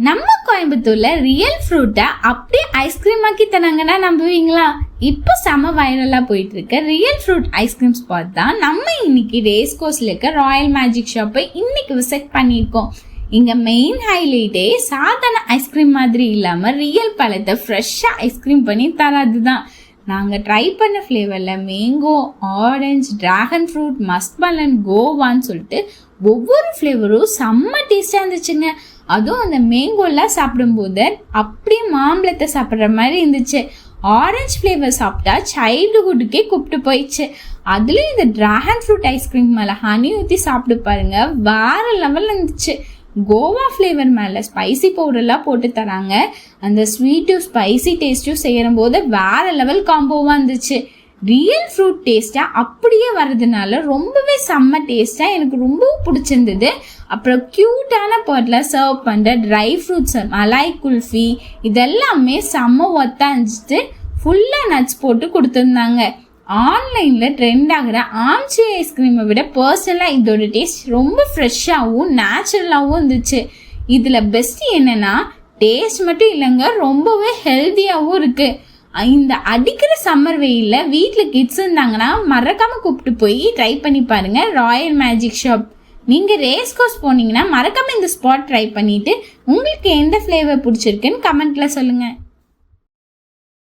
நம்ம கோயம்புத்தூர்ல ரியல் ஃப்ரூட்டை அப்படியே ஐஸ்கிரீம் ஆக்கி தராங்கன்னா நம்புவீங்களா? இப்போ செம வைரலா போயிட்டு இருக்க ரியல் ஃப்ரூட் ஐஸ்கிரீம் ஸ்பாட் தான் நம்ம இன்னைக்கு ரேஸ் கோர்ஸ்ல இருக்க ராயல் மேஜிக் ஷாப்பை இன்னைக்கு விசிட் பண்ணியிருக்கோம். இங்க மெயின் ஹைலைட்டே சாதாரண ஐஸ்கிரீம் மாதிரி இல்லாம ரியல் பழத்தை ஃப்ரெஷ்ஷா ஐஸ்கிரீம் பண்ணி தராது தான். நாங்கள் ட்ரை பண்ண ஃப்ளேவரில் மேங்கோ, ஆரஞ்சு, ட்ராகன் ஃப்ரூட், மஸ்க்மெலன், கோவான்னு சொல்லிட்டு ஒவ்வொரு ஃப்ளேவரும் செம்ம டேஸ்டாக இருந்துச்சுங்க. அதுவும் அந்த மேங்கோலாம் சாப்பிடும்போது அப்படியே மாம்பழத்தை சாப்பிட்ற மாதிரி இருந்துச்சு. ஆரஞ்சு ஃப்ளேவர் சாப்பிட்டா சைல்டுஹுட்டுக்கே கூப்பிட்டு போயிடுச்சு. அதுலேயும் இந்த ட்ராகன் ஃப்ரூட் ஐஸ்கிரீம் மேலே ஹனி ஊற்றி சாப்பிட்டு பாருங்க, வேற லெவலில் இருந்துச்சு. கோவா ஃப்ளேவர் மேலே ஸ்பைசி பவுடர்லாம் போட்டு தராங்க. அந்த ஸ்வீட்டும் ஸ்பைசி டேஸ்ட்டும் செய்கிற போது வேற லெவல் காம்போவாக இருந்துச்சு. ரியல் ஃப்ரூட் டேஸ்ட்டாக அப்படியே வர்றதுனால ரொம்பவே செம்ம டேஸ்ட்டாக எனக்கு ரொம்பவும் பிடிச்சிருந்தது. அப்புறம் க்யூட்டான பாட்டில் சர்வ் பண்ணுற ட்ரை ஃப்ரூட்ஸ், மலாய் குல்ஃபி இதெல்லாமே செம்ம ஒத்தா இருந்துச்சு. ஃபுல்லாக நட்ஸ் போட்டு கொடுத்துருந்தாங்க. ஆன்லைனில் ட்ரெண்ட் ஆகிற ஆம்ச்சி ஐஸ்கிரீமை விட பர்சனலாக இதோட டேஸ்ட் ரொம்ப ஃப்ரெஷ்ஷாகவும் நேச்சுரலாகவும் இருந்துச்சு. இதில் பெஸ்ட்டு என்னென்னா டேஸ்ட் மட்டும் இல்லைங்க, ரொம்பவே ஹெல்த்தியாகவும் இருக்குது. இந்த அடிக்கிற சம்மர் வெயிலில் வீட்டில் கிட்ஸ் இருந்தாங்கன்னா மறக்காமல் கூப்பிட்டு போய் ட்ரை பண்ணி பாருங்கள் ராயல் மேஜிக் ஷாப். நீங்கள் ரேஸ் கோர்ஸ் போனீங்கன்னா மறக்காமல் இந்த ஸ்பாட் ட்ரை பண்ணிவிட்டு உங்களுக்கு எந்த ஃப்ளேவர் பிடிச்சிருக்குன்னு கமெண்ட்டில் சொல்லுங்கள்.